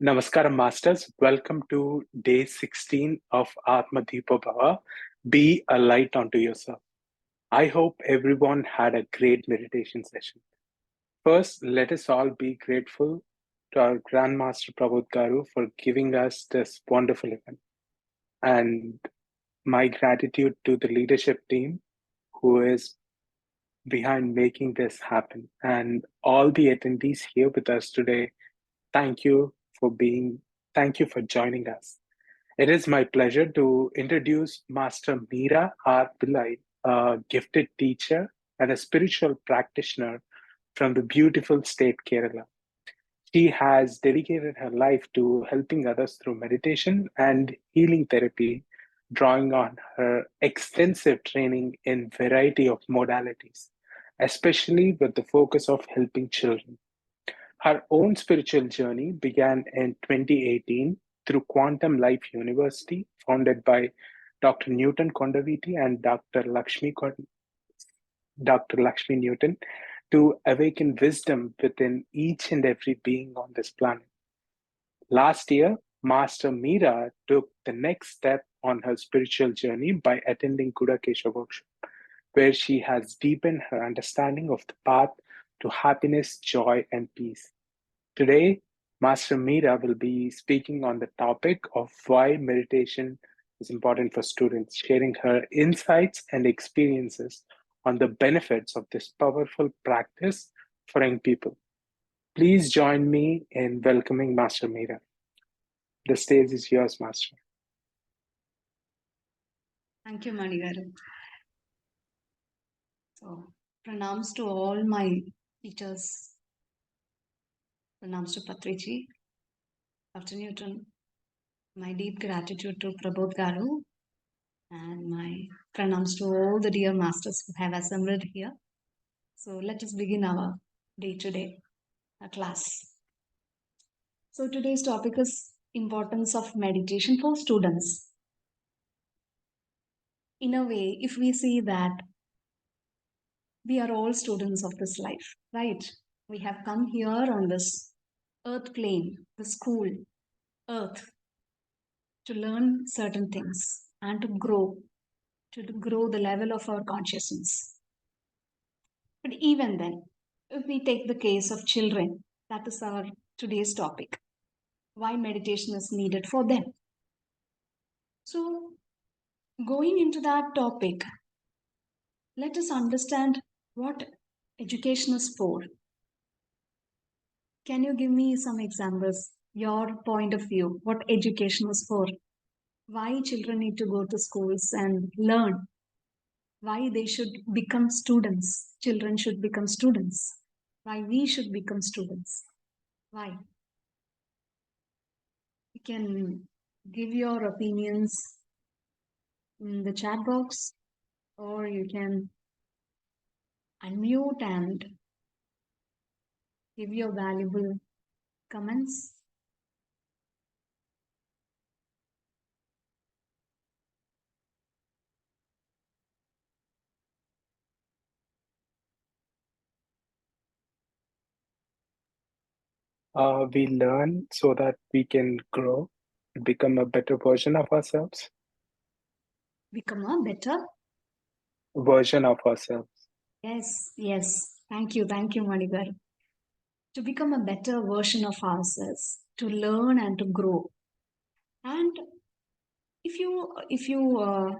Namaskaram, Masters. Welcome to day 16 of Aatma, Deepo, Bhava. Be a light unto yourself. I hope everyone had a great meditation session. First, let us all be grateful to our Grandmaster Prabodh Garu for giving us this wonderful event. And my gratitude to the leadership team who is behind making this happen. And all the attendees here with us today, thank you thank you for joining us. It is my pleasure to introduce Master Meera R. Pillai, a gifted teacher and a spiritual practitioner from the beautiful state Kerala. She has dedicated her life to helping others through meditation and healing therapy, drawing on her extensive training in variety of modalities, especially with the focus of helping children. Her own spiritual journey began in 2018 through Quantum Life University, founded by Dr. Newton Kondaviti and Dr. Lakshmi Newton, to awaken wisdom within each and every being on this planet. Last year, Master Meera took the next step on her spiritual journey by attending Gudakesha workshop, where she has deepened her understanding of the path to happiness, joy, and peace. Today, Master Meera will be speaking on the topic of why meditation is important for students, sharing her insights and experiences on the benefits of this powerful practice for young people. Please join me in welcoming Master Meera. The stage is yours, Master. Thank you, Manigaru. So, pranams to all my teachers. Pranams to Patriji, Dr. Newton. My deep gratitude to Prabodh Garu, and my pranams to all the dear masters who have assembled here. So let us begin our day today class. So today's topic is importance of meditation for students. In a way, if we see that we are all students of this life, right? We have come here on this earth plane, the school, earth, to learn certain things and to grow the level of our consciousness. But even then, if we take the case of children, that is our today's topic. Why meditation is needed for them. So, going into that topic, let us understand what education is for. Can you give me some examples, your point of view, what education is for? Why children need to go to schools and learn? Why they should become students? Children should become students. Why we should become students? Why? You can give your opinions in the chat box, or you can unmute and give your valuable comments. We learn so that we can grow, become a better version of ourselves. Become a better Version of ourselves. Yes. Thank you, Manigar. To become a better version of ourselves, to learn and to grow. And if you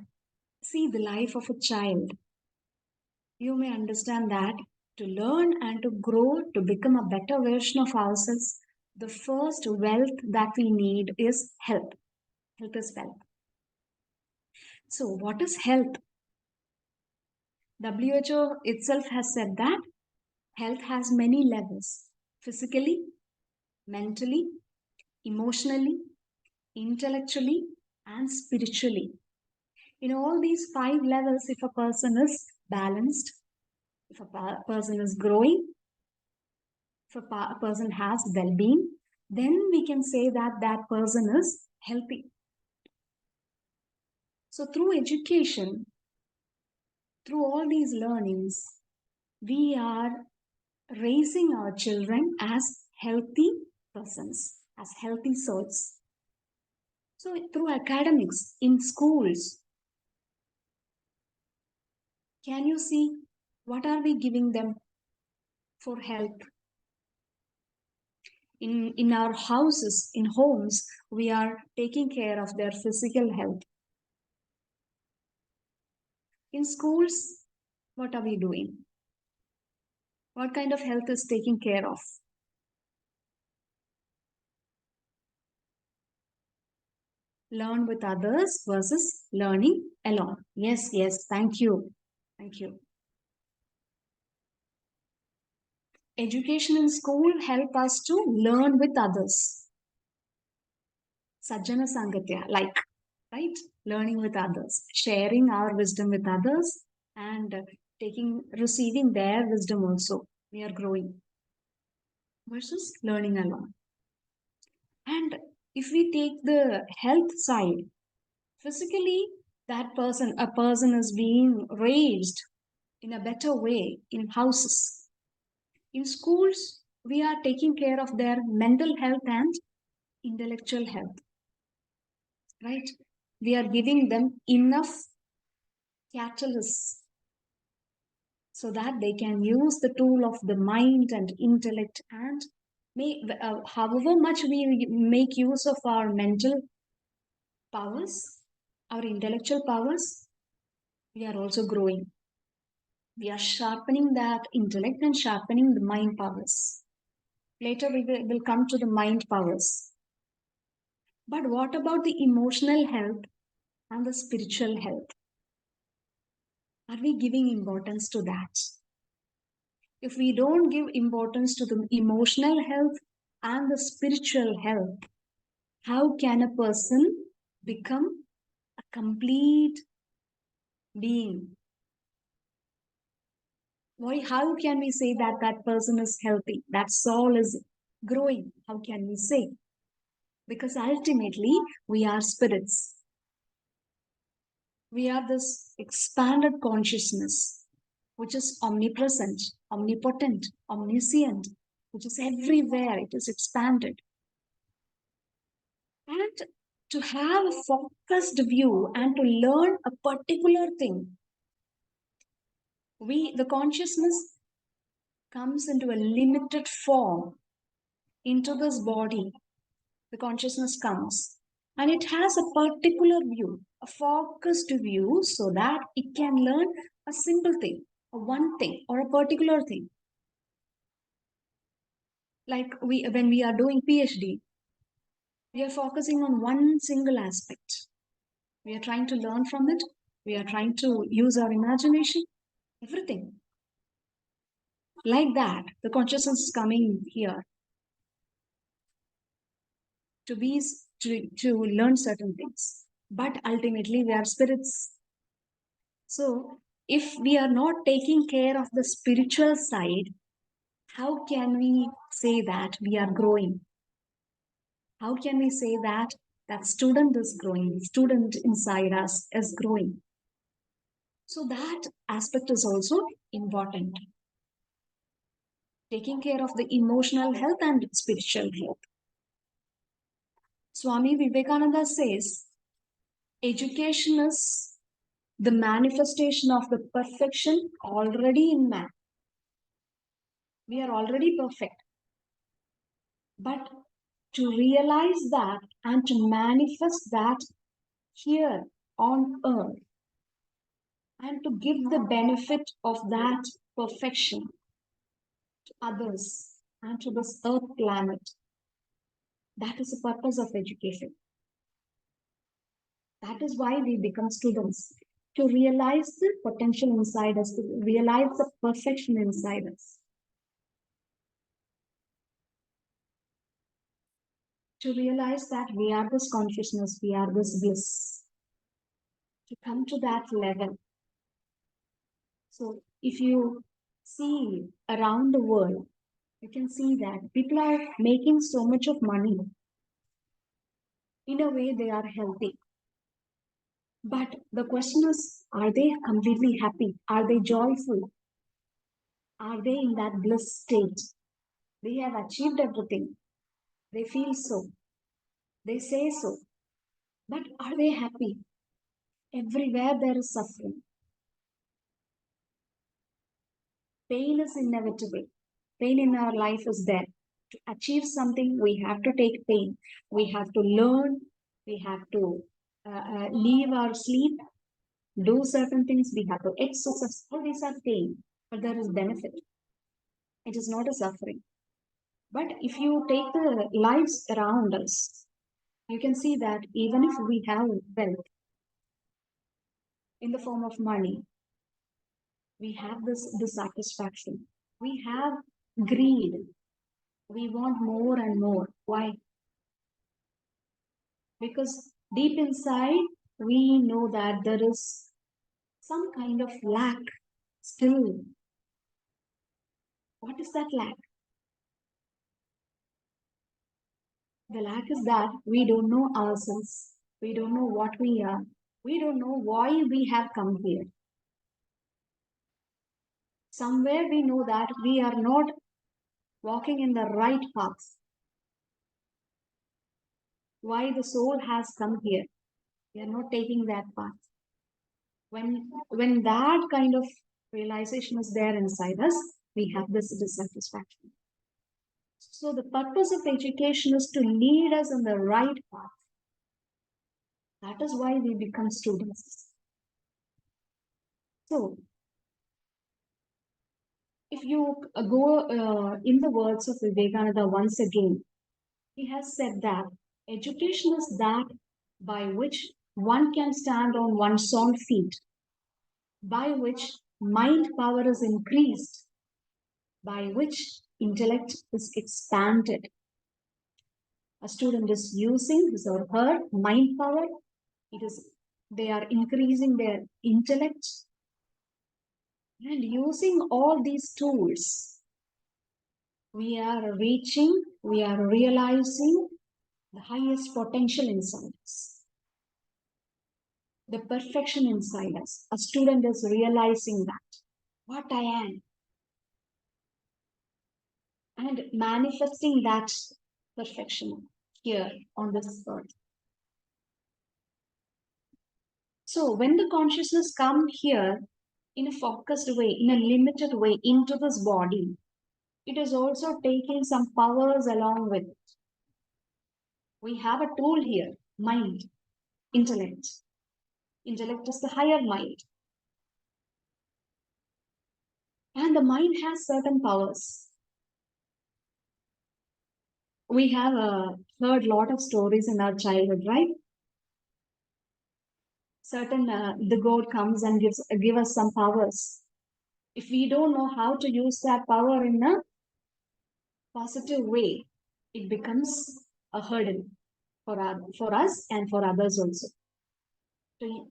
see the life of a child, you may understand that to learn and to grow, to become a better version of ourselves, the first wealth that we need is health. Health is wealth. So, what is health? WHO itself has said that health has many levels: physically, mentally, emotionally, intellectually, and spiritually. In all these 5 levels, if a person is balanced, if a person is growing, if a person has well-being, then we can say that that person is healthy. So through education, through all these learnings, we are raising our children as healthy persons, as healthy souls. So through academics, in schools, can you see what are we giving them for help? In our houses, in homes, we are taking care of their physical health. In schools, what are we doing? What kind of health is taken care of? Learn with others versus learning alone. Yes, yes, thank you. Thank you. Education in school help us to learn with others. Sajjana Sangatya, like, right? Learning with others, sharing our wisdom with others, and receiving their wisdom also. We are growing. Versus learning alone. And if we take the health side, physically, a person is being raised in a better way in houses. In schools, we are taking care of their mental health and intellectual health. Right? We are giving them enough catalysts so that they can use the tool of the mind and intellect, and however much we make use of our mental powers, our intellectual powers, we are also growing. We are sharpening that intellect and sharpening the mind powers. Later we will come to the mind powers. But what about the emotional health and the spiritual health? Are we giving importance to that? If we don't give importance to the emotional health and the spiritual health, how can a person become a complete being? How can we say that that person is healthy, that soul is growing? How can we say? Because ultimately, we are spirits. We are this expanded consciousness, which is omnipresent, omnipotent, omniscient, which is everywhere. It is expanded. And to have a focused view and to learn a particular thing, the consciousness comes into a limited form into this body. The consciousness comes and it has a particular view, a focused view, so that it can learn a simple thing, a one thing, or a particular thing. Like when we are doing PhD, we are focusing on one single aspect. We are trying to learn from it. We are trying to use our imagination, everything. Like that, the consciousness is coming here to learn certain things. But ultimately, we are spirits. So, if we are not taking care of the spiritual side, how can we say that we are growing? How can we say that that student is growing, the student inside us is growing? So that aspect is also important. Taking care of the emotional health and spiritual health. Swami Vivekananda says, education is the manifestation of the perfection already in man. We are already perfect. But to realize that and to manifest that here on earth and to give the benefit of that perfection to others and to this earth planet, that is the purpose of education. That is why we become students, to realize the potential inside us, to realize the perfection inside us. To realize that we are this consciousness, we are this bliss. To come to that level. So if you see around the world, you can see that people are making so much of money. In a way, they are healthy. But the question is, are they completely happy? Are they joyful? Are they in that bliss state? They have achieved everything. They feel so. They say so. But are they happy? Everywhere there is suffering. Pain is inevitable. Pain in our life is there. To achieve something, we have to take pain. We have to learn. We have to leave our sleep, do certain things. We have to exercise. All these are pain, but there is benefit. It is not a suffering. But if you take the lives around us, you can see that even if we have wealth in the form of money, we have this dissatisfaction. We have greed. We want more and more. Why? Because deep inside, we know that there is some kind of lack still. What is that lack? The lack is that we don't know ourselves. We don't know what we are. We don't know why we have come here. Somewhere we know that we are not walking in the right path. Why the soul has come here. We are not taking that path. When that kind of realization is there inside us, we have this dissatisfaction. So the purpose of education is to lead us on the right path. That is why we become students. So if you go in the words of Vivekananda once again, he has said that education is that by which one can stand on one's own feet, by which mind power is increased, by which intellect is expanded. A student is using his or her mind power. They are increasing their intellect and using all these tools. We are realizing the highest potential inside us, the perfection inside us. A student is realizing that what I am and manifesting that perfection here on this earth. So when the consciousness comes here in a focused way, in a limited way into this body, it is also taking some powers along with it. We have a tool here, mind, intellect. Intellect is the higher mind. And the mind has certain powers. We have heard a lot of stories in our childhood, right? The God comes and give us some powers. If we don't know how to use that power in a positive way, it becomes a hurdle for us and for others also.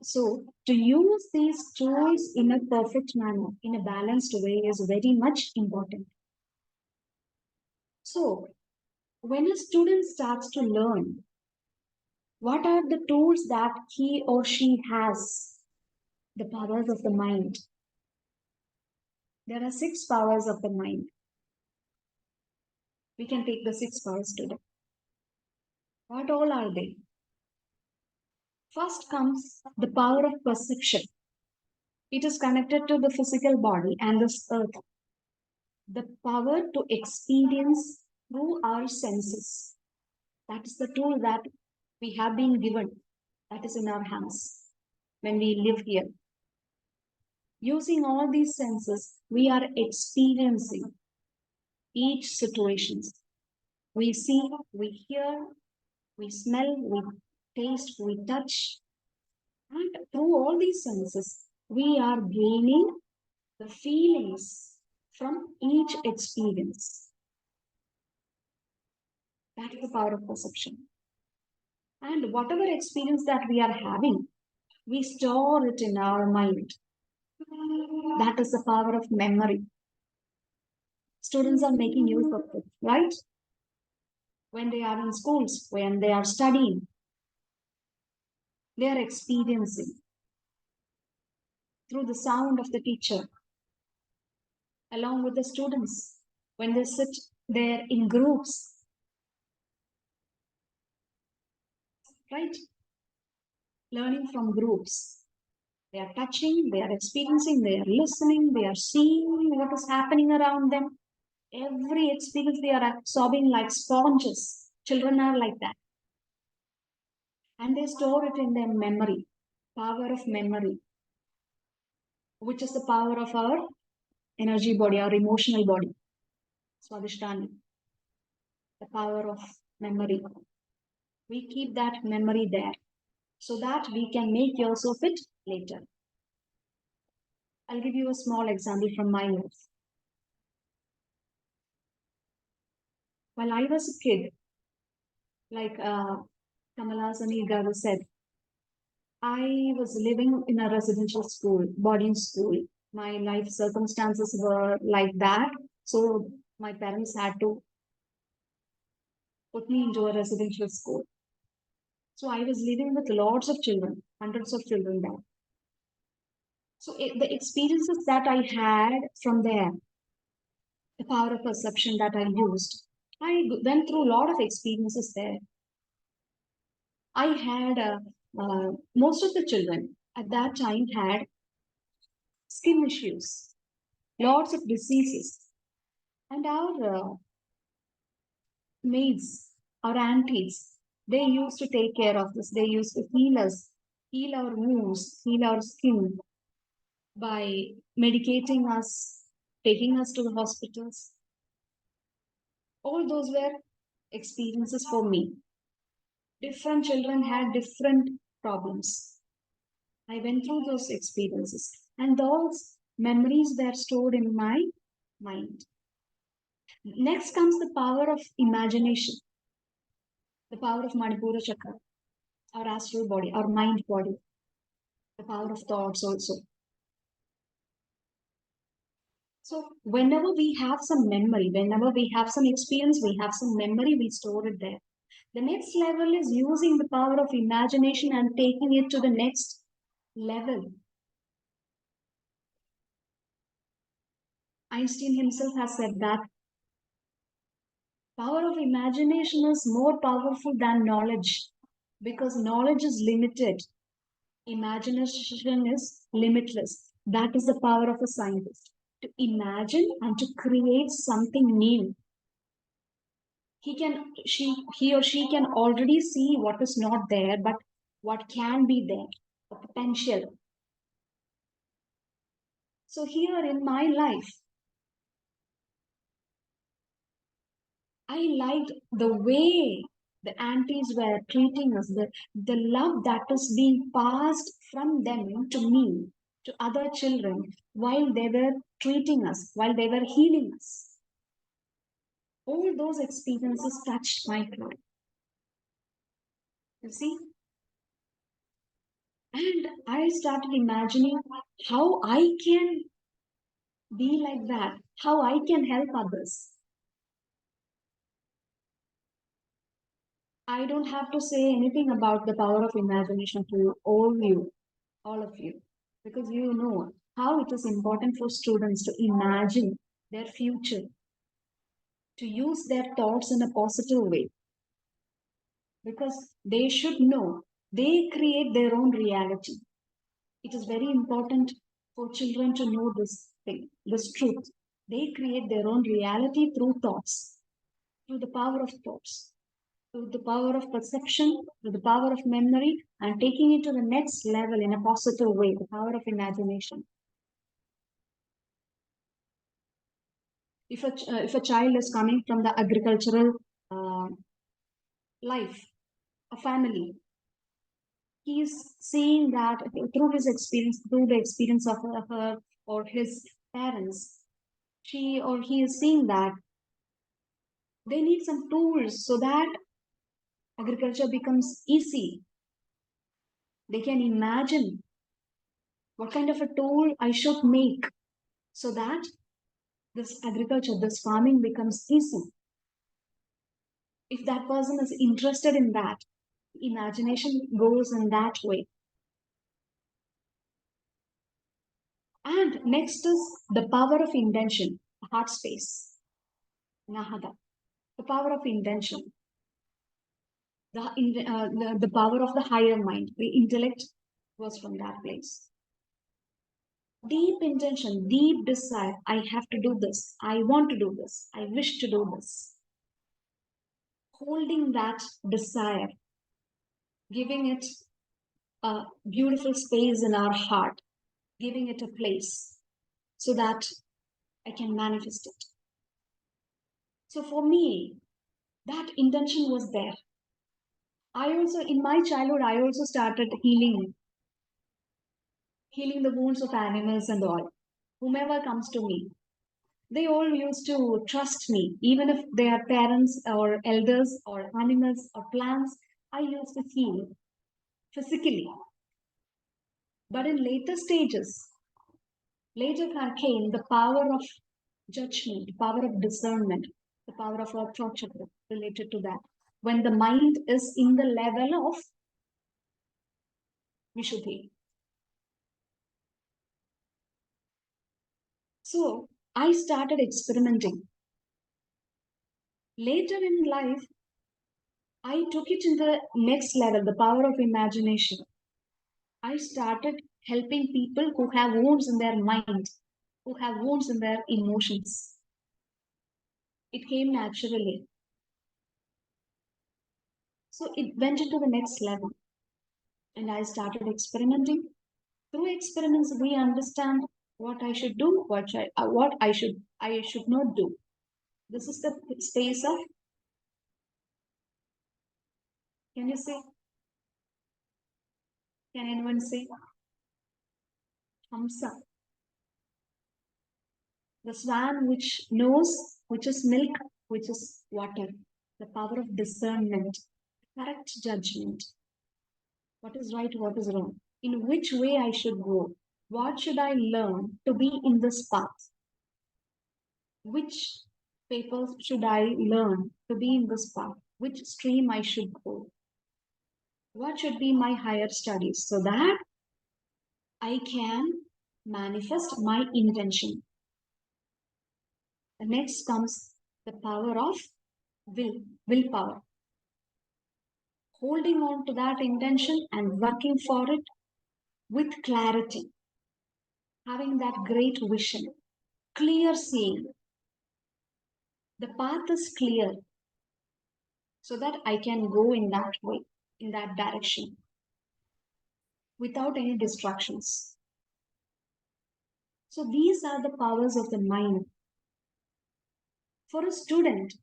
So to use these tools in a perfect manner, in a balanced way is very much important. So when a student starts to learn, what are the tools that he or she has? The powers of the mind. There are 6 powers of the mind. We can take the 6 powers today. What all are they? First comes the power of perception. It is connected to the physical body and this earth. The power to experience through our senses. That is the tool that we have been given. That is in our hands when we live here. Using all these senses, we are experiencing each situation. We see, we hear, we smell, we taste, we touch. And through all these senses, we are gaining the feelings from each experience. That is the power of perception. And whatever experience that we are having, we store it in our mind. That is the power of memory. Students are making use of it, right? When they are in schools, when they are studying, they are experiencing through the sound of the teacher, along with the students. When they sit there in groups, right? Learning from groups. They are touching, they are experiencing, they are listening, they are seeing what is happening around them. Every experience they are absorbing like sponges. Children are like that. And they store it in their memory. Power of memory, which is the power of our energy body, our emotional body. Swadhisthani. The power of memory. We keep that memory there so that we can make use of it later. I'll give you a small example from my life. While I was a kid, like Kamala's and Garu said, I was living in a residential school, boarding school. My life circumstances were like that. So my parents had to put me into a residential school. So I was living with lots of children, hundreds of children there. So the experiences that I had from there, the power of perception that I used, I went through a lot of experiences there. I had most of the children at that time had skin issues, lots of diseases, and our maids, our aunties, they used to take care of this. They used to heal us, heal our wounds, heal our skin by medicating us, taking us to the hospitals. All those were experiences for me. Different children had different problems. I went through those experiences, and those memories were stored in my mind. Next comes the power of imagination, the power of Manipura Chakra, our astral body, our mind body, the power of thoughts also. So, whenever we have some memory, whenever we have some experience, we have some memory, we store it there. The next level is using the power of imagination and taking it to the next level. Einstein himself has said that power of imagination is more powerful than knowledge because knowledge is limited. Imagination is limitless. That is the power of a scientist. To imagine and to create something new. He or she can already see what is not there, but what can be there, the potential. So here in my life, I liked the way the aunties were treating us, the love that is being passed from them to me, to other children, while they were treating us, while they were healing us. All those experiences touched my heart. You see? And I started imagining how I can be like that, how I can help others. I don't have to say anything about the power of imagination to all of you, because you know how it is important for students to imagine their future, to use their thoughts in a positive way, because they should know they create their own reality. It is very important for children to know this thing, this truth. They create their own reality through thoughts, through the power of thoughts, through the power of perception, through the power of memory, and taking it to the next level in a positive way, the power of imagination. If a child is coming from the agricultural life, a family, he is seeing that through his experience, through the experience of her or his parents, she or he is seeing that they need some tools so that agriculture becomes easy. They can imagine what kind of a tool I should make so that this agriculture, this farming becomes easy. If that person is interested in that, imagination goes in that way. And next is the power of intention, heart space, Nahada, the power of intention. the power of the higher mind, the intellect was from that place. Deep intention, deep desire. I have to do this. I want to do this. I wish to do this. Holding that desire, giving it a beautiful space in our heart, giving it a place so that I can manifest it. So for me, that intention was there. I also, in my childhood, I also started healing the wounds of animals and all. Whomever comes to me, they all used to trust me, even if they are parents or elders or animals or plants. I used to heal physically. But in later stages, later came the power of judgment, the power of discernment, the power of our thought chakra related to that. When the mind is in the level of Vishuddhi. So I started experimenting. Later in life, I took it in the next level, the power of imagination. I started helping people who have wounds in their mind, who have wounds in their emotions. It came naturally. So it went into the next level. And I started experimenting. Through experiments, we understand what I should do, what I should not do. This is the space of, can you say? Can anyone say? Hamsa. The swan which knows which is milk, which is water. The power of discernment, correct judgment. What is right, what is wrong? In which way I should go? What should I learn to be in this path? Which papers should I learn to be in this path? Which stream I should go? What should be my higher studies so that I can manifest my intention? The next comes the power of willpower. Holding on to that intention and working for it with clarity, having that great vision, clear seeing. The path is clear so that I can go in that way, in that direction, without any distractions. So these are the powers of the mind. For a student,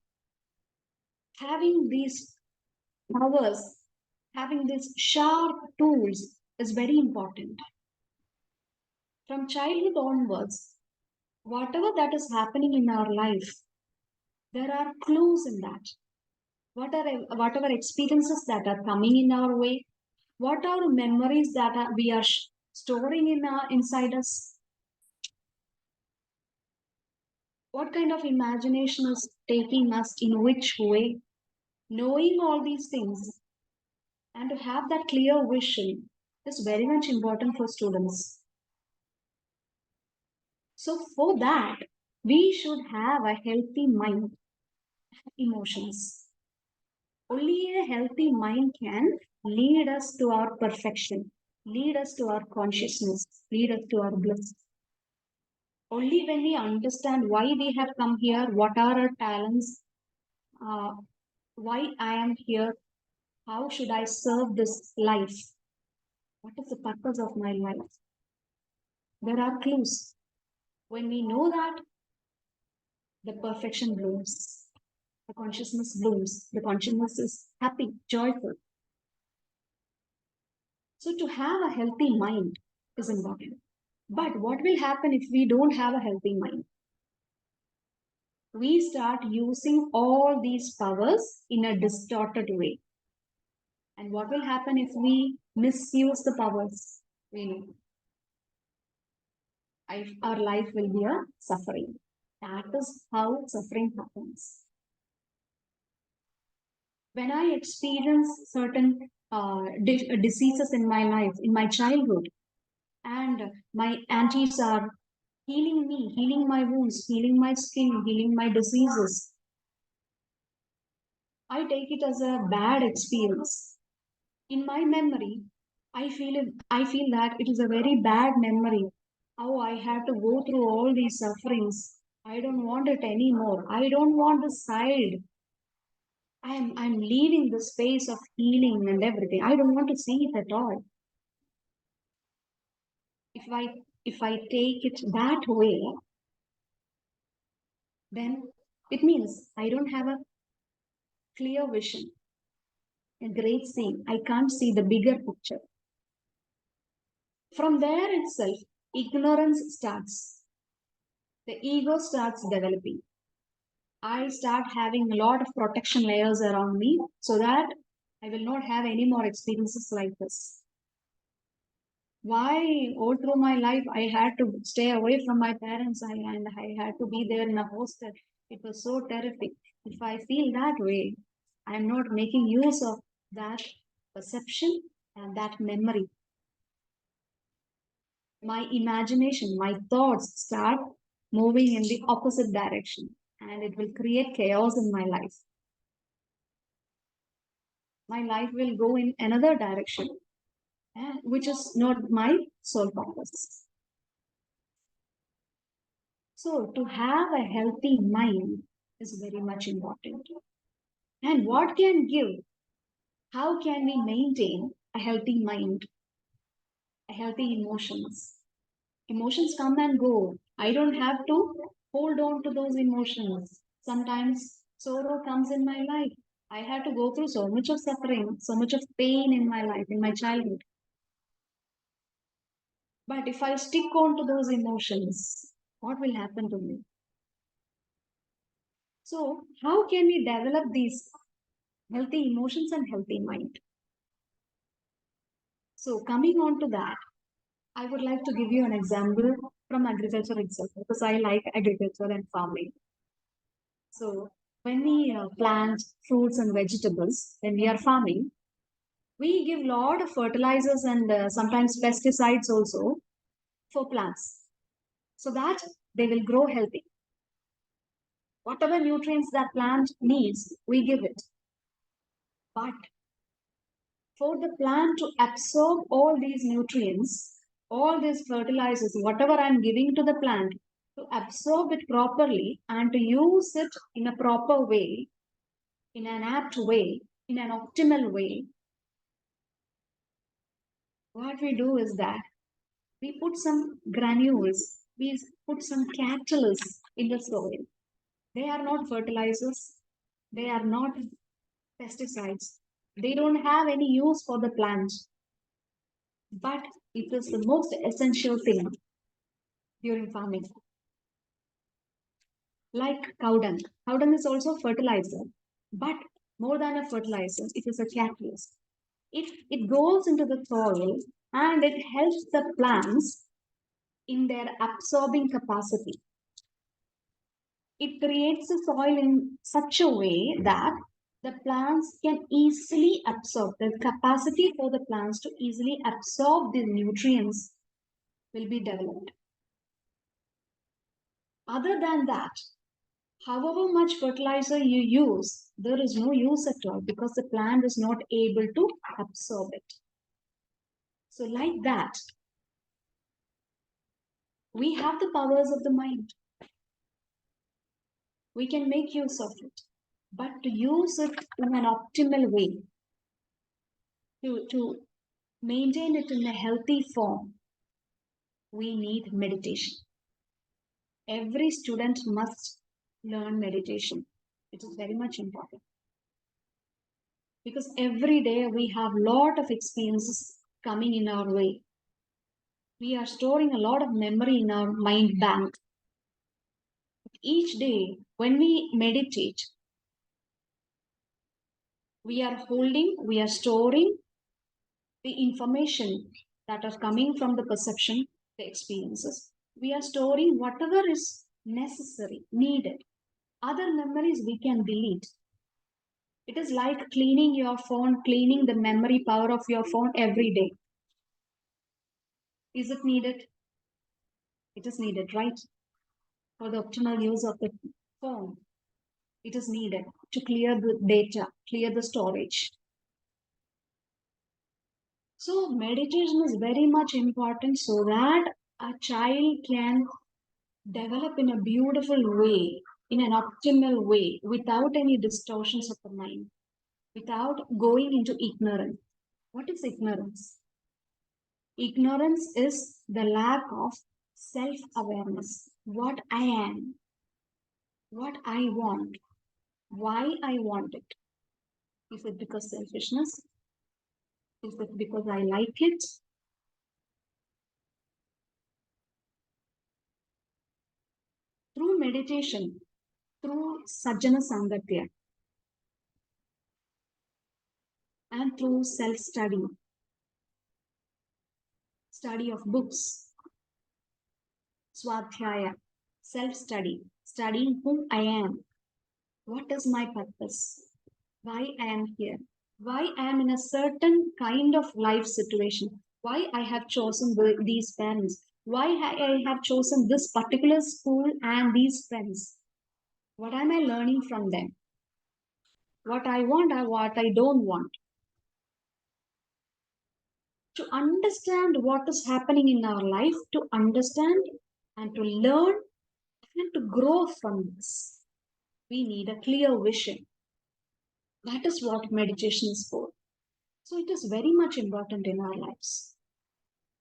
having these powers, having these sharp tools is very important. From childhood onwards, whatever that is happening in our life, there are clues in that. Whatever experiences that are coming in our way, what are memories that we are storing inside us, what kind of imagination is taking us in which way, knowing all these things and to have that clear vision is very much important for students. So for that, we should have a healthy mind, emotions. Only a healthy mind can lead us to our perfection, lead us to our consciousness, lead us to our bliss. Only when we understand why we have come here, what are our talents, why I am here, how should I serve this life, what is the purpose of my life, there are clues. When we know that, the perfection blooms, the consciousness blooms, the consciousness is happy, joyful. So to have a healthy mind is important. But what will happen if we don't have a healthy mind? We start using all these powers in a distorted way. And what will happen if we misuse the powers? We know our life will be a suffering. That is how suffering happens. When I experience certain diseases in my life, in my childhood, and my aunties are healing me, healing my wounds, healing my skin, healing my diseases. I take it as a bad experience. In my memory, I feel that it is a very bad memory. How I had to go through all these sufferings. I don't want it anymore. I don't want the side. I'm leaving the space of healing and everything. I don't want to see it at all. If I take it that way, then it means I don't have a clear vision, a great seeing. I can't see the bigger picture. From there itself, ignorance starts. The ego starts developing. I start having a lot of protection layers around me so that I will not have any more experiences like this. Why all through my life I had to stay away from my parents and I had to be there in a hostel. It was so terrific. If I feel that way, I'm not making use of that perception and that memory. My imagination, my thoughts start moving in the opposite direction and it will create chaos in my life. My life will go in another direction, which is not my sole purpose. So, to have a healthy mind is very much important. And what can give? How can we maintain a healthy mind, a healthy emotions? Emotions come and go. I don't have to hold on to those emotions. Sometimes sorrow comes in my life. I had to go through so much of suffering, so much of pain in my life, in my childhood. But if I stick on to those emotions, what will happen to me? So, how can we develop these healthy emotions and healthy mind? So, coming on to that, I would like to give you an example from agriculture itself because I like agriculture and farming. So, when we plant fruits and vegetables, when we are farming, we give a lot of fertilizers and sometimes pesticides also for plants so that they will grow healthy. Whatever nutrients that plant needs, we give it. But for the plant to absorb all these nutrients, all these fertilizers, whatever I'm giving to the plant, to absorb it properly and to use it in a proper way, in an apt way, in an optimal way, what we do is that we put some granules, we put some catalysts in the soil. They are not fertilizers, they are not pesticides, they don't have any use for the plant, but it is the most essential thing during farming. Like cow dung. Cow dung is also fertilizer, but more than a fertilizer, it is a catalyst. It goes into the soil and it helps the plants in their absorbing capacity. It creates the soil in such a way that the plants can easily absorb. The capacity for the plants to easily absorb the nutrients will be developed. Other than that, however much fertilizer you use, there is no use at all because the plant is not able to absorb it. So, like that, we have the powers of the mind. We can make use of it, but to use it in an optimal way, to maintain it in a healthy form, we need meditation. Every student must learn meditation. It is very much important because every day we have a lot of experiences coming in our way. We are storing a lot of memory in our mind bank. Each day, when we meditate, we are holding, we are storing the information that are coming from the perception, the experiences. We are storing whatever is necessary, needed. Other memories we can delete. It is like cleaning your phone, cleaning the memory power of your phone every day. Is it needed? It is needed, right? For the optimal use of the phone, it is needed. to clear the data, clear the storage. So meditation is very much important so that a child can develop in a beautiful way, in an optimal way, without any distortions of the mind, without going into ignorance. What is ignorance? Ignorance is the lack of self-awareness. What I am, what I want, why I want it. Is it because selfishness? Is it because I like it? Through meditation, through Sajjana Sangatya, and through self-study, study of books, Swadhyaya, self-study, studying who I am, what is my purpose, why I am here, why I am in a certain kind of life situation, why I have chosen these parents, why I have chosen this particular school and these friends. What am I learning from them? What I want and what I don't want. To understand what is happening in our life, to understand and to learn and to grow from this, we need a clear vision. That is what meditation is for. So it is very much important in our lives.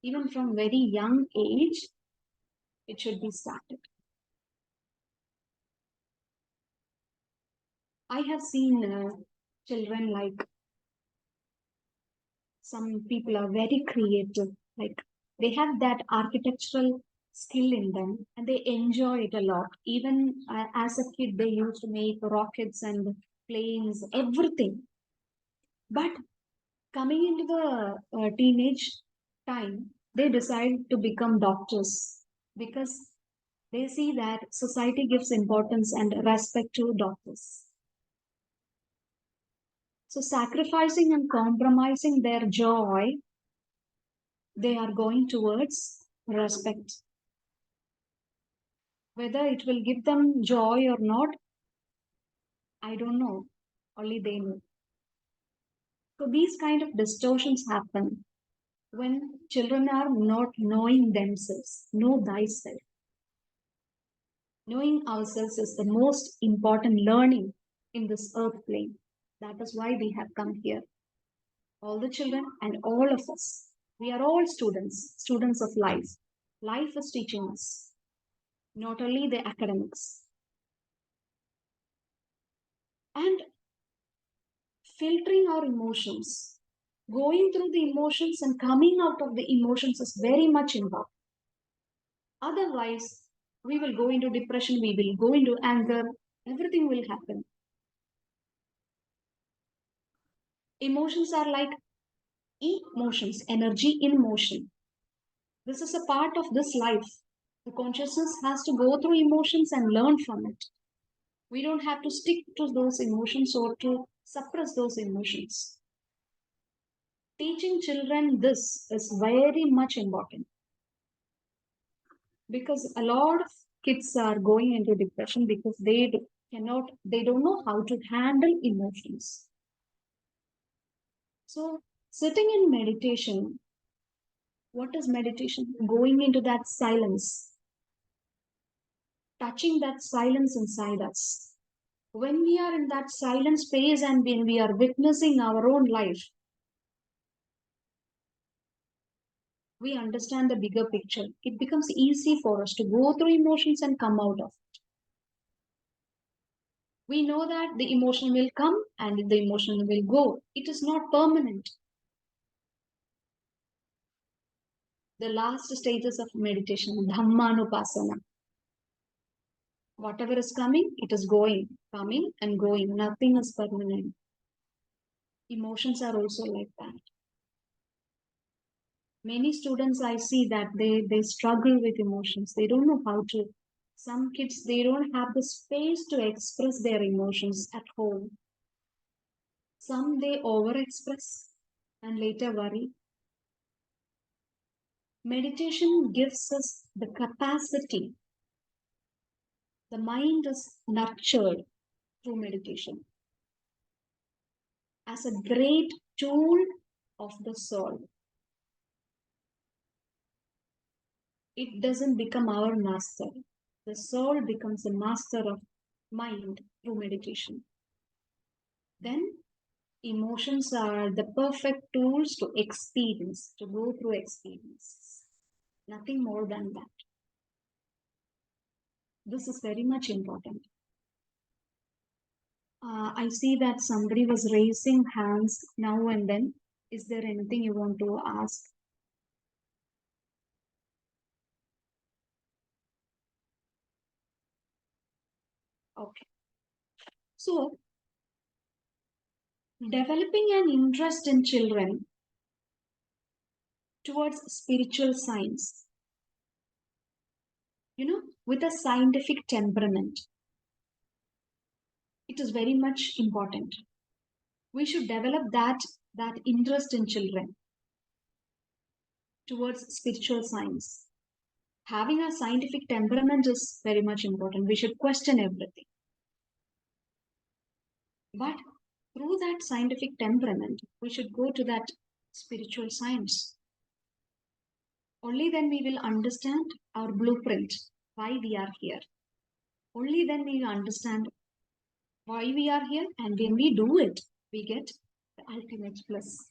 Even from very young age, it should be started. I have seen children like some people are very creative, like they have that architectural skill in them and they enjoy it a lot. Even as a kid, they used to make rockets and planes, everything. But coming into the teenage time, they decide to become doctors because they see that society gives importance and respect to doctors. So, sacrificing and compromising their joy, they are going towards respect. Whether it will give them joy or not, I don't know. Only they know. So, these kind of distortions happen when children are not knowing themselves. Know thyself. Knowing ourselves is the most important learning in this earth plane. That is why we have come here. All the children and all of us. We are all students, students of life. Life is teaching us, not only the academics. And filtering our emotions, going through the emotions and coming out of the emotions is very much important. Otherwise, we will go into depression, we will go into anger, everything will happen. Emotions are like emotions, energy in motion. This is a part of this life. The consciousness has to go through emotions and learn from it. We don't have to stick to those emotions or to suppress those emotions. Teaching children this is very much important because a lot of kids are going into depression because they don't know how to handle emotions. So sitting in meditation, what is meditation? Going into that silence, touching that silence inside us. When we are in that silent space and when we are witnessing our own life, we understand the bigger picture. It becomes easy for us to go through emotions and come out of it. We know that the emotion will come and the emotion will go. It is not permanent. The last stages of meditation, Dhammanupasana. Whatever is coming, it is going, coming and going. Nothing is permanent. Emotions are also like that. Many students I see that they struggle with emotions. They don't know how to. Some kids, they don't have the space to express their emotions at home. Some they overexpress and later worry. Meditation gives us the capacity. The mind is nurtured through meditation. as a great tool of the soul. It doesn't become our master. The soul becomes the master of mind through meditation. Then emotions are the perfect tools to experience, to go through experiences. Nothing more than that. This is very much important. I see that somebody was raising hands now and then. Is there anything you want to ask? Okay. So, developing an interest in children towards spiritual science, with a scientific temperament, it is very much important. We should develop that interest in children towards spiritual science. Having a scientific temperament is very much important. We should question everything. But through that scientific temperament, we should go to that spiritual science. Only then we will understand our blueprint, why we are here. Only then we will understand why we are here, and when we do it, we get the ultimate bliss,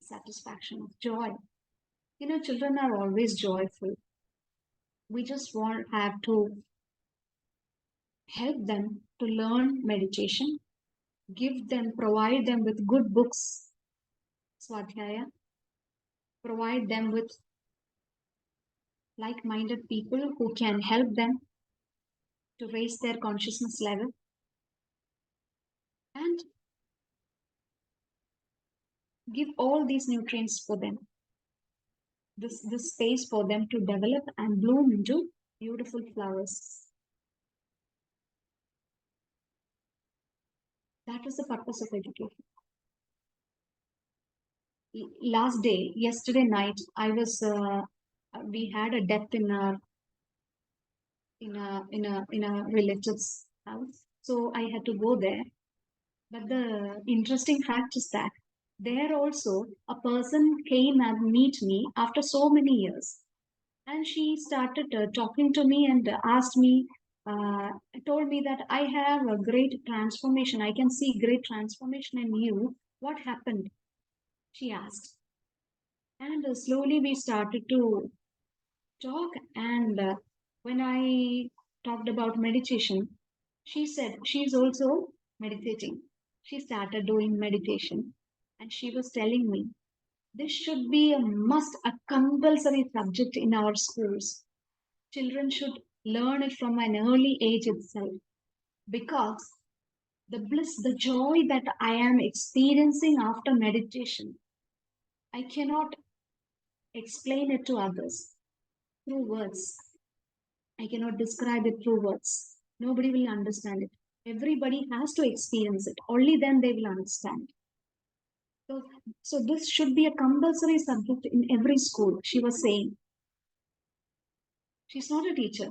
satisfaction of joy. Children are always joyful. We just have to help them to learn meditation, provide them with good books, Swadhyaya, provide them with like-minded people who can help them to raise their consciousness level, and give all these nutrients for them, this space for them to develop and bloom into beautiful flowers. That is the purpose of education. Yesterday night, we had a death in a relative's house, so I had to go there. But the interesting fact is that there also a person came and meet me after so many years, and she started talking to me and asked me, told me that I have a great transformation. I can see great transformation in you. What happened? She asked. And slowly we started to talk. And when I talked about meditation, she said she's also meditating. She started doing meditation. And she was telling me, this should be a compulsory subject in our schools. Children should learn it from an early age itself, because the bliss, the joy that I am experiencing after meditation, I cannot explain it to others through words. I cannot describe it through words. Nobody will understand it. Everybody has to experience it. Only then they will understand. So this should be a compulsory subject in every school, she was saying. She's not a teacher,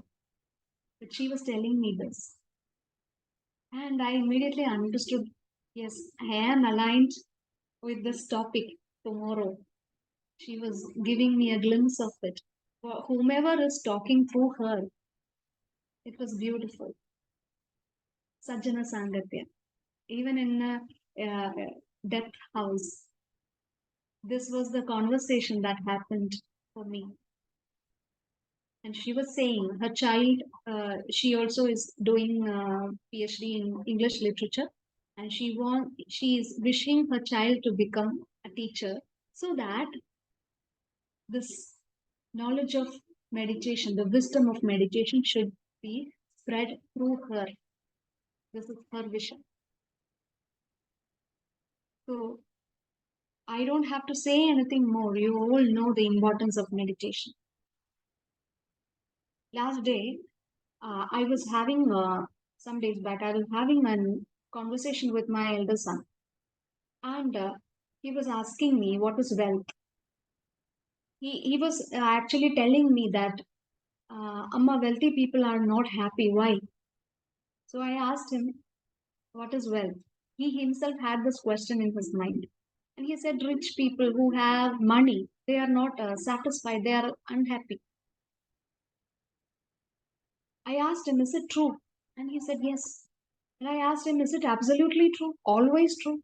but she was telling me this. And I immediately understood, yes, I am aligned with this topic tomorrow. She was giving me a glimpse of it. Whomever is talking through her, it was beautiful. Sajjana Sangatya. Even in a death house, this was the conversation that happened for me. And she was saying her child, she also is doing PhD in English literature, and she is wishing her child to become a teacher, so that this knowledge of meditation, the wisdom of meditation, should be spread through her. This is her vision. So I don't have to say anything more. You all know the importance of meditation. Last day, I was having, some days back, I was having a conversation with my elder son. And he was asking me, what is wealth? He was actually telling me that, Amma, wealthy people are not happy. Why? So I asked him, what is wealth? He himself had this question in his mind. And he said, rich people who have money, they are not satisfied, they are unhappy. I asked him, is it true? And he said, yes. And I asked him, is it absolutely true? Always true?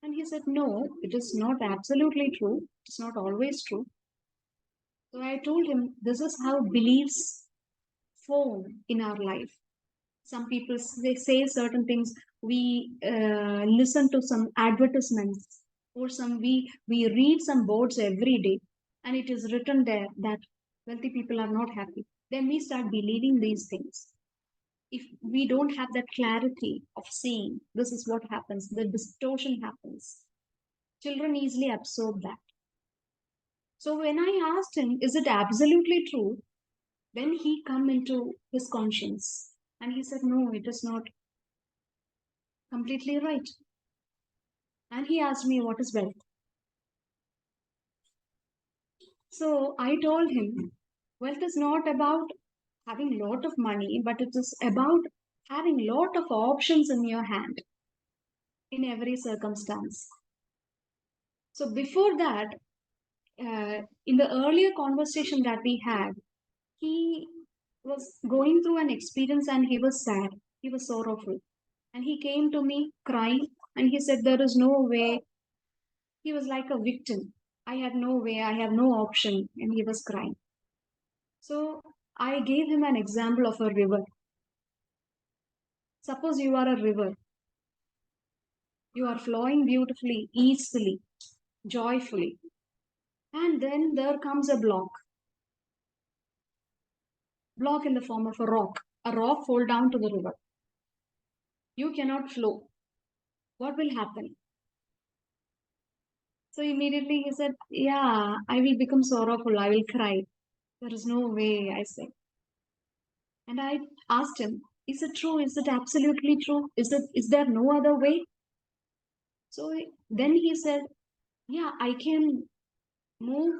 And he said, no, it is not absolutely true. It's not always true. So I told him, this is how beliefs form in our life. Some people, they say certain things. We listen to some advertisements, or we read some boards every day, and it is written there that wealthy people are not happy. Then we start believing these things. If we don't have that clarity of seeing this is what happens, the distortion happens. Children easily absorb that. So when I asked him, is it absolutely true? Then he come into his conscience and he said, no, it is not completely right. And he asked me, what is wealth? So I told him, wealth is not about having a lot of money, but it is about having a lot of options in your hand in every circumstance. So before that, in the earlier conversation that we had, he was going through an experience and he was sad. He was sorrowful. And he came to me crying and he said, there is no way. He was like a victim. I had no way, I have no option. And he was crying. So I gave him an example of a river. Suppose you are a river. You are flowing beautifully, easily, joyfully. And then there comes a block. Block in the form of a rock. A rock fall down to the river. You cannot flow. What will happen? So immediately he said, yeah, I will become sorrowful. I will cry. There is no way, I said. And I asked him, is it true? Is it absolutely true? Is there no other way? So then he said, yeah, I can move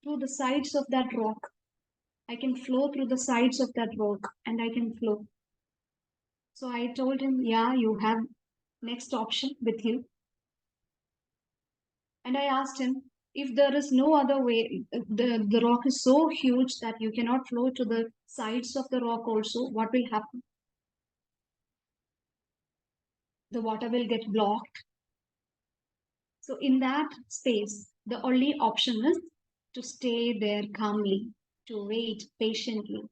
through the sides of that rock. I can flow through the sides of that rock and I can flow. So I told him, yeah, you have next option with you. And I asked him, if there is no other way, the rock is so huge that you cannot flow to the sides of the rock also, what will happen? The water will get blocked. So in that space, the only option is to stay there calmly, to wait patiently,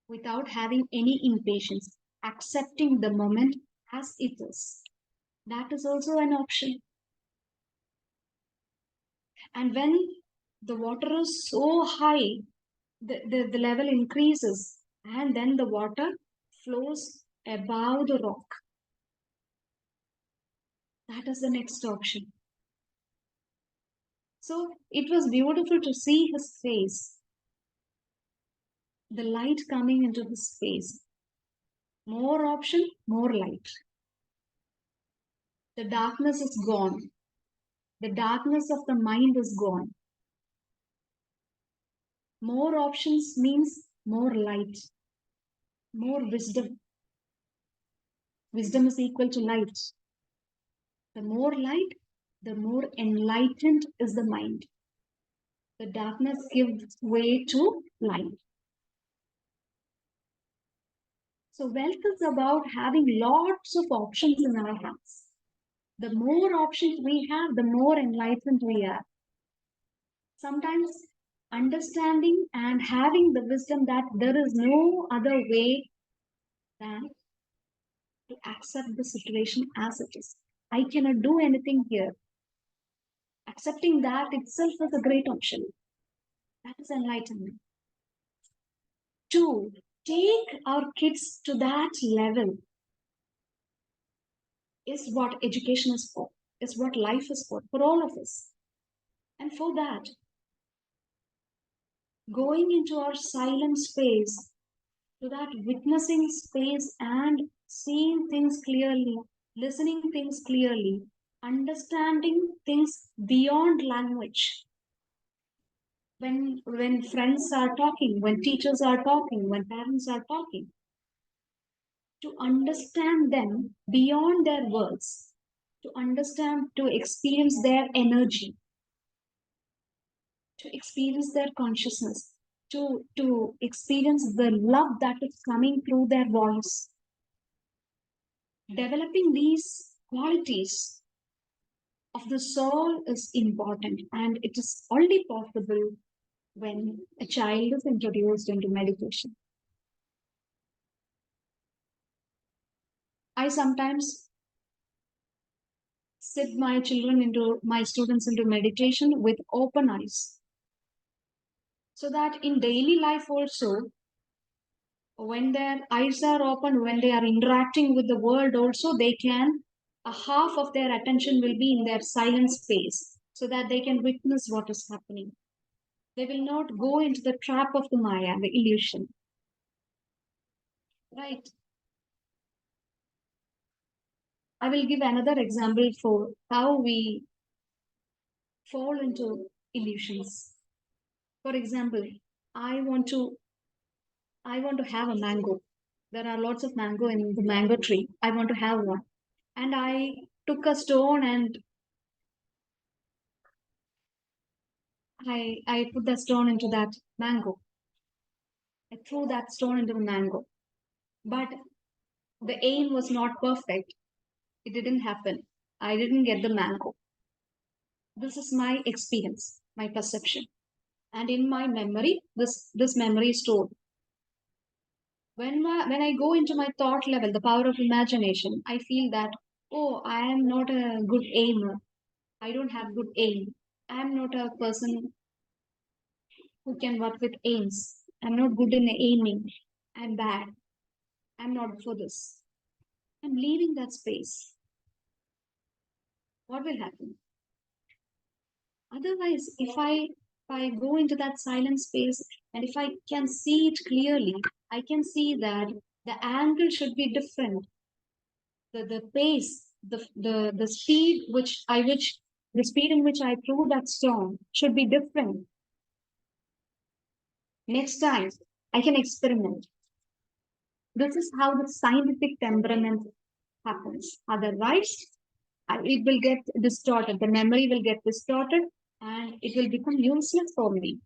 without having any impatience, accepting the moment as it is. That is also an option. And when the water is so high, the level increases, and then the water flows above the rock. That is the next option. So it was beautiful to see his face, the light coming into his face. More option, more light. The darkness is gone. The darkness of the mind is gone. More options means more light, more wisdom. Wisdom is equal to light. The more light, the more enlightened is the mind. The darkness gives way to light. So wealth is about having lots of options in our hands. The more options we have, the more enlightened we are. Sometimes understanding and having the wisdom that there is no other way than to accept the situation as it is. I cannot do anything here. Accepting that itself is a great option. That is enlightenment. To take our kids to that level is what education is for, is what life is for all of us. And for that, going into our silent space, to that witnessing space and seeing things clearly, listening things clearly, understanding things beyond language. When friends are talking, when teachers are talking, when parents are talking, to understand them beyond their words, to understand, to experience their energy, to experience their consciousness, to experience the love that is coming through their voice. Developing these qualities of the soul is important, and it is only possible when a child is introduced into meditation. I sometimes sit my students into meditation with open eyes, so that in daily life also, when their eyes are open, when they are interacting with the world also, they can, a half of their attention will be in their silent space, so that they can witness what is happening. They will not go into the trap of the Maya, the illusion. Right? I will give another example for how we fall into illusions. For example, I want to have a mango. There are lots of mango in the mango tree. I want to have one. And I took a stone and I put the stone into that mango. I threw that stone into the mango. But the aim was not perfect. It didn't happen. I didn't get the mango. This is my experience, my perception. And in my memory, this memory is stored. When I go into my thought level, the power of imagination, I feel that, oh, I am not a good aimer. I don't have good aim. I am not a person who can work with aims. I'm not good in aiming. I'm bad. I'm not for this. I'm leaving that space. What will happen? Otherwise, if I go into that silent space and if I can see it clearly, I can see that the angle should be different. The pace, the speed the speed in which I threw that stone should be different. Next time, I can experiment. This is how the scientific temperament happens. Otherwise, it will get distorted. The memory will get distorted and it will become useless for me.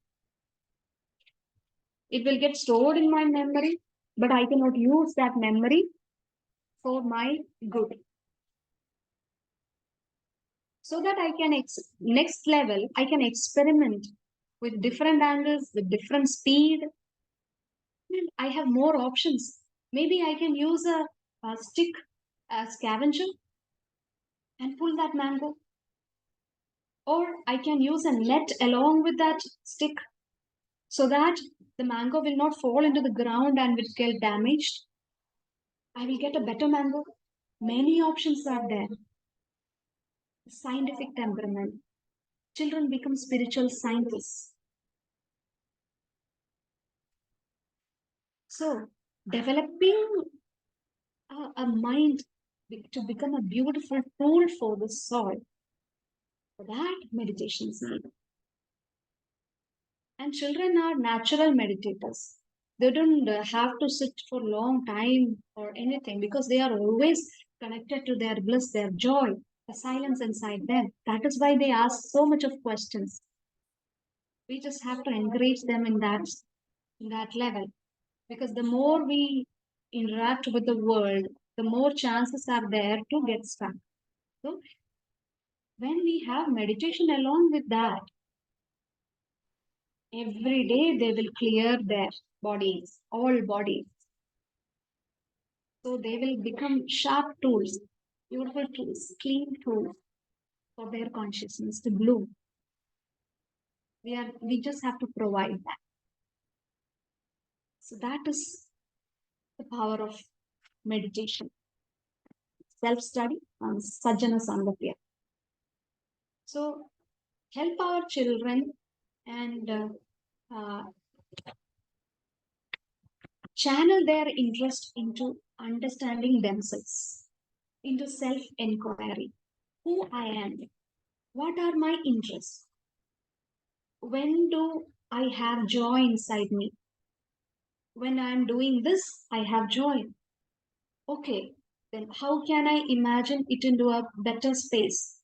It will get stored in my memory, but I cannot use that memory for my good. So that I can, next level, I can experiment with different angles, with different speed. And I have more options. Maybe I can use a stick, a scavenger, and pull that mango. Or I can use a net along with that stick so that the mango will not fall into the ground and will get damaged. I will get a better mango. Many options are there. Scientific temperament. Children become spiritual scientists. So, developing a mind to become a beautiful tool for the soul, for that meditation is needed. And children are natural meditators. They don't have to sit for a long time or anything because they are always connected to their bliss, their joy, the silence inside them. That is why they ask so much of questions. We just have to encourage them in that level, because the more we interact with the world, the more chances are there to get stuck. So when we have meditation along with that, every day they will clear their bodies, all bodies. So they will become sharp tools, beautiful tools, clean tools for their consciousness to bloom. We just have to provide that. So that is the power of meditation, self-study, and Sajjana Sangapya. So help our children and channel their interest into understanding themselves, into self-inquiry. Who I am? What are my interests? When do I have joy inside me? When I am doing this, I have joy. Okay, then how can I imagine it into a better space?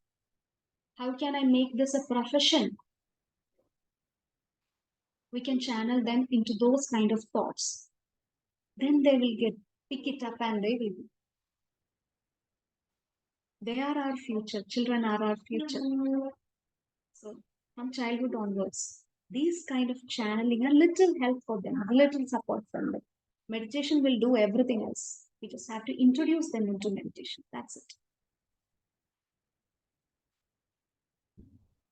How can I make this a profession? We can channel them into those kind of thoughts. Then they will pick it up and they are our future. Children are our future. So from childhood onwards, these kind of channeling, a little help for them, a little support from them. Meditation will do everything else. We just have to introduce them into meditation. That's it.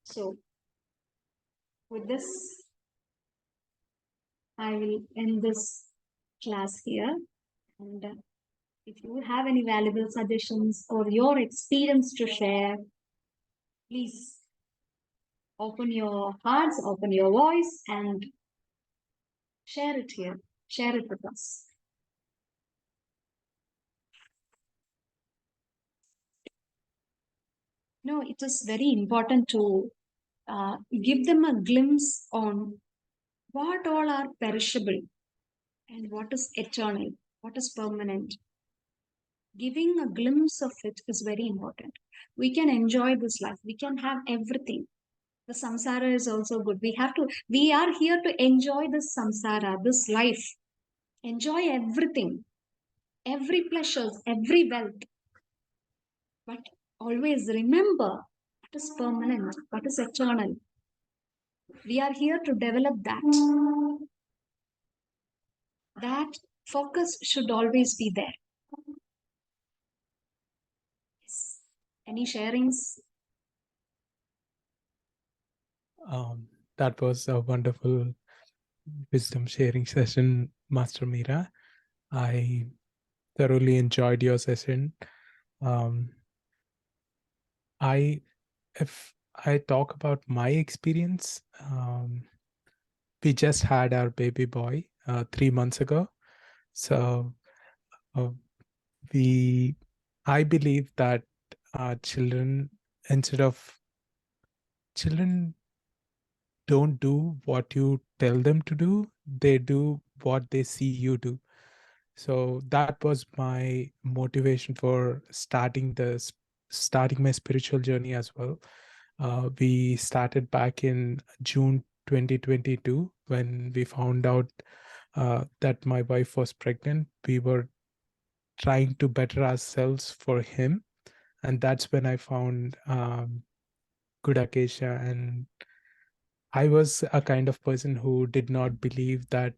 So with this, I will end this class here. And if you have any valuable suggestions or your experience to share, please open your hearts, open your voice, and share it here. Share it with us. No, it is very important to give them a glimpse on what all are perishable and what is eternal, what is permanent. Giving a glimpse of it is very important. We can enjoy this life. We can have everything. The samsara is also good. We are here to enjoy this samsara, this life. Enjoy everything, every pleasures, every wealth. But always remember what is permanent, what is eternal. We are here to develop that. That focus should always be there. Yes. Any sharings? That was a wonderful wisdom sharing session, Master Meera. I thoroughly enjoyed your session. If I talk about my experience, we just had our baby boy 3 months ago. So I believe that children don't do what you tell them to do. They do what they see you do. So that was my motivation for starting my spiritual journey as well. We started back in June 2022 when we found out that my wife was pregnant. We were trying to better ourselves for him, and that's when I found Gudakesha. And I was a kind of person who did not believe that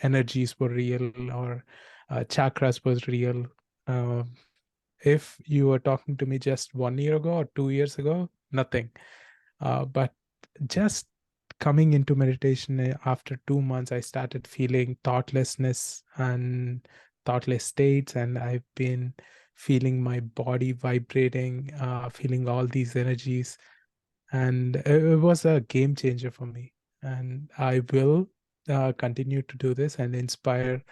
energies were real or chakras was real. If you were talking to me just 1 year ago or 2 years ago, nothing. But just coming into meditation after 2 months, I started feeling thoughtlessness and thoughtless states, and I've been feeling my body vibrating, feeling all these energies, and it was a game changer for me. And I will continue to do this and inspire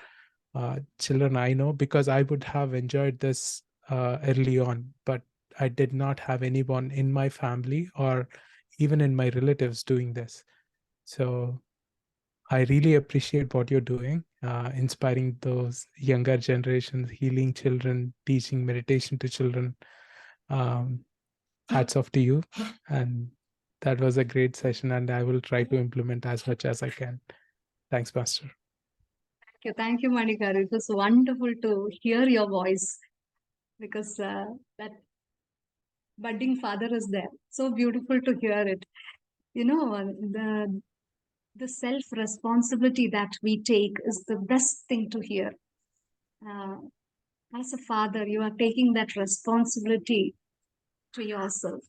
children I know, because I would have enjoyed this early on, but I did not have anyone in my family or even in my relatives doing this. So I really appreciate what you're doing, inspiring those younger generations, healing children, teaching meditation to children. Hats off to you. And that was a great session, and I will try to implement as much as I can. Thanks, Master. Thank you, Manikar. It was wonderful to hear your voice, because that budding father is there. So beautiful to hear it. You know, the self responsibility that we take is the best thing to hear. As a father, you are taking that responsibility to yourself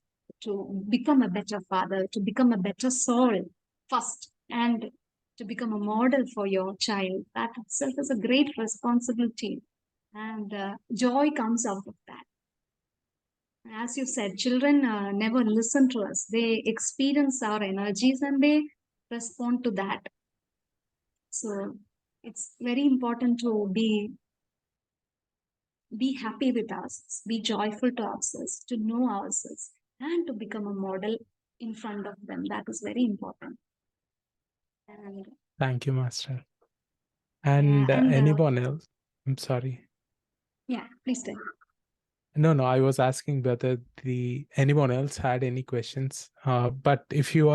to become a better father, to become a better soul first, and to become a model for your child. That itself is a great responsibility, and joy comes out of that. As you said, children never listen to us. They experience our energies and they respond to that. So it's very important to be happy with ourselves, be joyful to ourselves, to know ourselves, and to become a model in front of them. That is very important. And thank you, Master. And anyone else? I'm sorry. Yeah, please tell. No, I was asking whether anyone else had any questions. But if you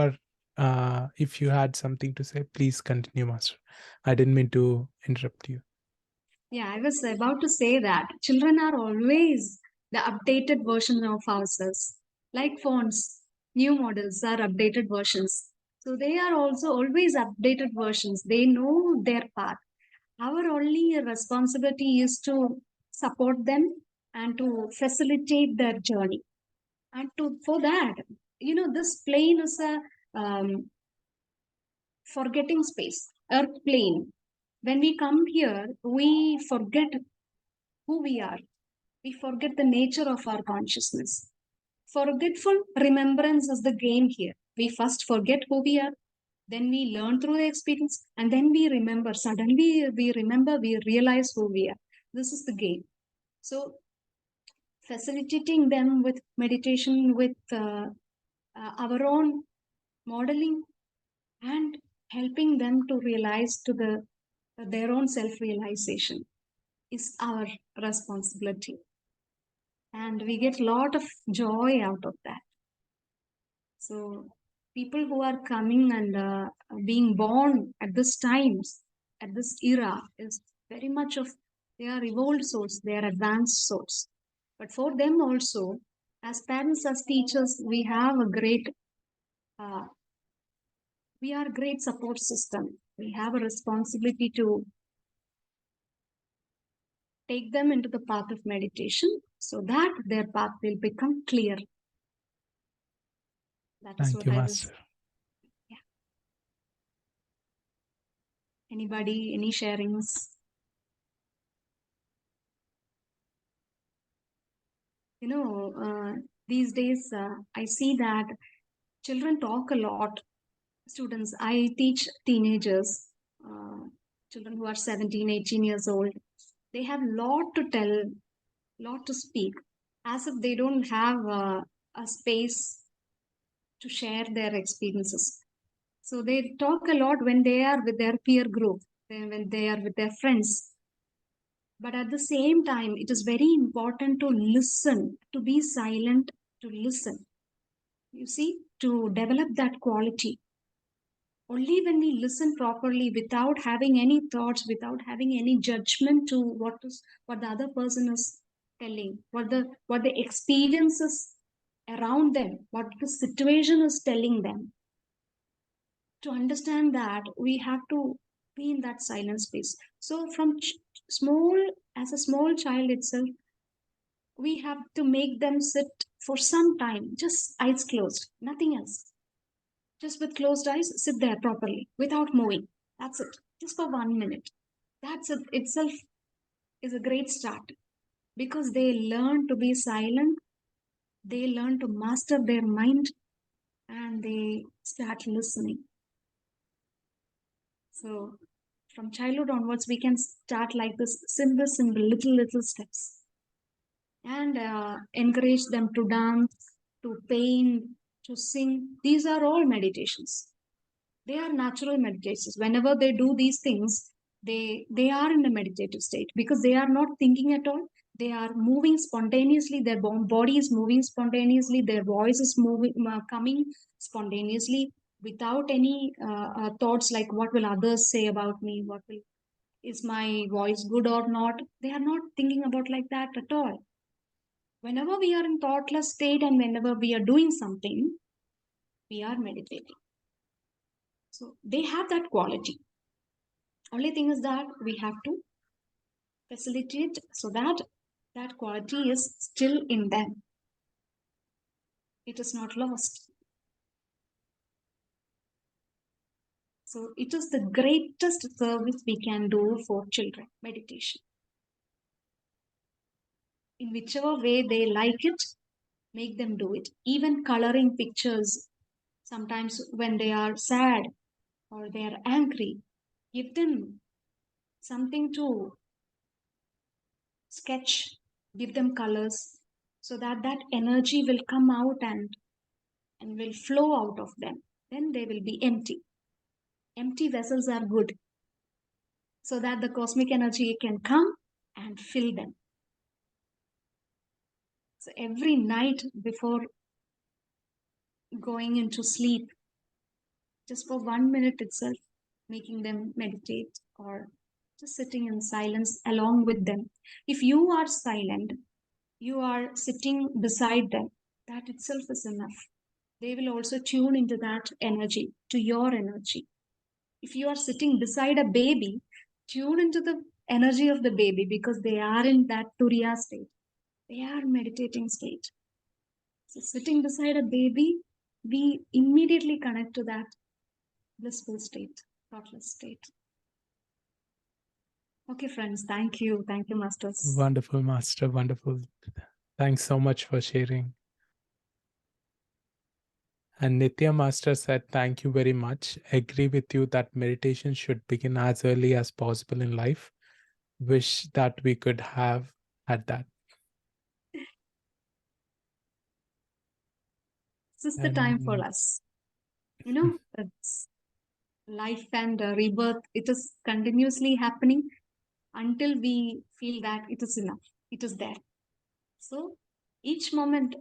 had something to say, please continue, Master. I didn't mean to interrupt you. Yeah, I was about to say that children are always the updated version of ourselves. Like phones, new models are updated versions. So they are also always updated versions. They know their path. Our only responsibility is to support them and to facilitate their journey. And for that, this plane is a forgetting space, earth plane. When we come here, we forget who we are. We forget the nature of our consciousness. Forgetful remembrance is the game here. We first forget who we are, then we learn through the experience, and then we remember. Suddenly we remember, we realize who we are. This is the game. So facilitating them with meditation, with our own modeling, and helping them to realize to their own self-realization is our responsibility. And we get a lot of joy out of that. So people who are coming and being born at this times, at this era, is very much of, they are evolved souls, they are advanced souls. But for them also, as parents, as teachers, we have a great support system. We have a responsibility to take them into the path of meditation so that their path will become clear. That is Thank you, Master. Yeah. Anybody, any sharings? These days I see that children talk a lot. Students, I teach teenagers, children who are 17, 18 years old. They have a lot to tell, lot to speak, as if they don't have a space to share their experiences. So they talk a lot when they are with their peer group, when they are with their friends. But at the same time, it is very important to listen, to be silent, to listen. You see, to develop that quality. Only when we listen properly without having any thoughts, without having any judgment to what the other person is telling, what the experiences around them, what the situation is telling them. To understand that, we have to be in that silent space. So from as a small child itself, we have to make them sit for some time, just eyes closed, nothing else. Just with closed eyes, sit there properly without moving. That's it. Just for 1 minute. That's it itself is a great start, because they learn to be silent, they learn to master their mind, and they start listening. So from childhood onwards, we can start like this, simple, little steps, and encourage them to dance, to paint, to sing. These are all meditations. They are natural meditations. Whenever they do these things, they are in a meditative state, because they are not thinking at all. They are moving spontaneously. Their body is moving spontaneously. Their voice is coming spontaneously, without any thoughts like, what will others say about me? Is my voice good or not? They are not thinking about like that at all. Whenever we are in thoughtless state and whenever we are doing something, we are meditating. So they have that quality. Only thing is that we have to facilitate so that that quality is still in them. It is not lost. So it is the greatest service we can do for children, meditation. In whichever way they like it, make them do it. Even coloring pictures, sometimes when they are sad or they are angry, give them something to sketch, give them colors, so that that energy will come out and will flow out of them. Then they will be empty. Empty vessels are good, so that the cosmic energy can come and fill them. So every night before going into sleep, just for 1 minute itself, making them meditate or just sitting in silence along with them. If you are silent, you are sitting beside them, that itself is enough. They will also tune into that energy, to your energy. If you are sitting beside a baby, tune into the energy of the baby, because they are in that turiya state. They are meditating state. So sitting beside a baby, we immediately connect to that blissful state, thoughtless state. Okay, friends, thank you. Thank you, Masters. Wonderful, Master. Wonderful. Thanks so much for sharing. And Nitya Master said, thank you very much. Agree with you that meditation should begin as early as possible in life. Wish that we could have had that. This is the time for us. You know, it's life and rebirth. It is continuously happening until we feel that it is enough. It is there. So each moment,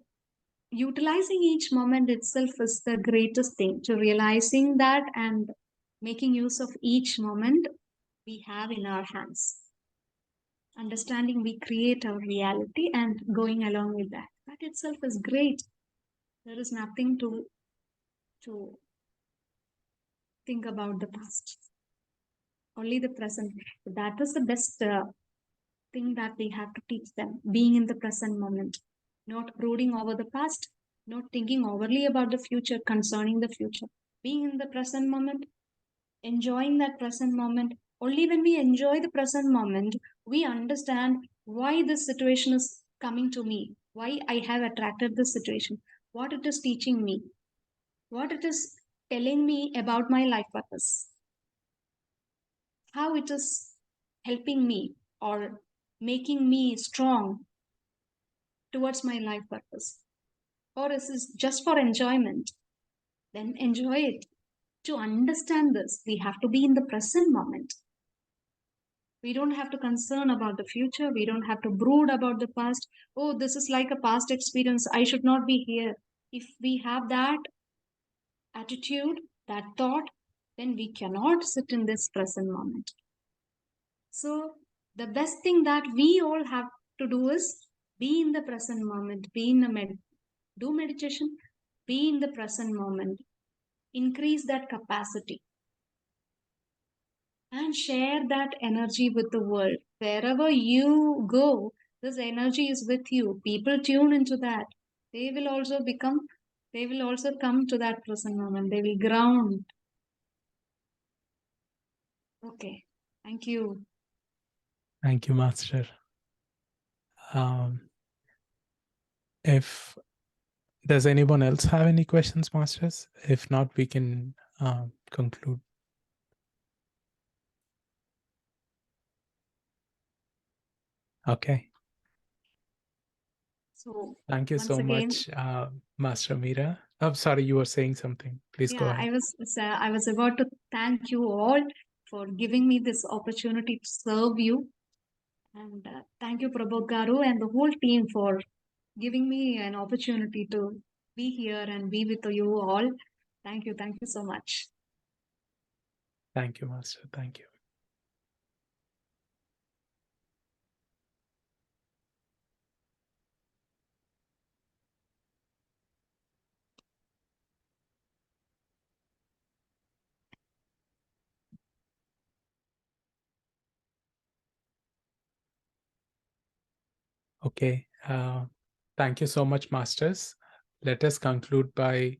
utilizing each moment itself is the greatest thing, to realizing that and making use of each moment we have in our hands. Understanding we create our reality and going along with that. That itself is great. There is nothing to think about the past. Only the present. That is the best thing that we have to teach them. Being in the present moment. Not brooding over the past. Not thinking overly about the future, concerning the future. Being in the present moment. Enjoying that present moment. Only when we enjoy the present moment, we understand why this situation is coming to me. Why I have attracted this situation. What it is teaching me. What it is telling me about my life purpose. How it is helping me or making me strong towards my life purpose. Or is this just for enjoyment? Then enjoy it. To understand this, we have to be in the present moment. We don't have to concern about the future. We don't have to brood about the past. Oh, this is like a past experience. I should not be here. If we have that attitude, that thought, then we cannot sit in this present moment. So the best thing that we all have to do is be in the present moment, be in the do meditation, be in the present moment, increase that capacity, and share that energy with the world. Wherever you go, this energy is with you. People tune into that. They will also come to that present moment. They will ground. Okay. Thank you. Thank you, Master. If does anyone else have any questions, Masters? If not, we can conclude. Okay. So thank you so much, Master Meera. I'm sorry, you were saying something. Please go ahead. I was about to thank you all for giving me this opportunity to serve you. And thank you, Prabodh Garu, and the whole team for giving me an opportunity to be here and be with you all. Thank you. Thank you so much. Thank you, Master. Thank you. Okay. Thank you so much, Masters. Let us conclude by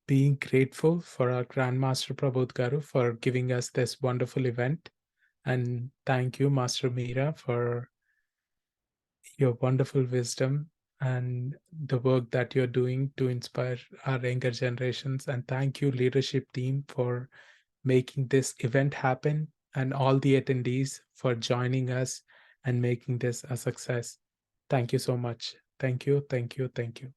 being grateful for our Grandmaster Prabodh Garu for giving us this wonderful event. And thank you, Master Meera, for your wonderful wisdom and the work that you're doing to inspire our younger generations. And thank you, leadership team, for making this event happen, and all the attendees for joining us and making this a success. Thank you so much. Thank you, thank you, thank you.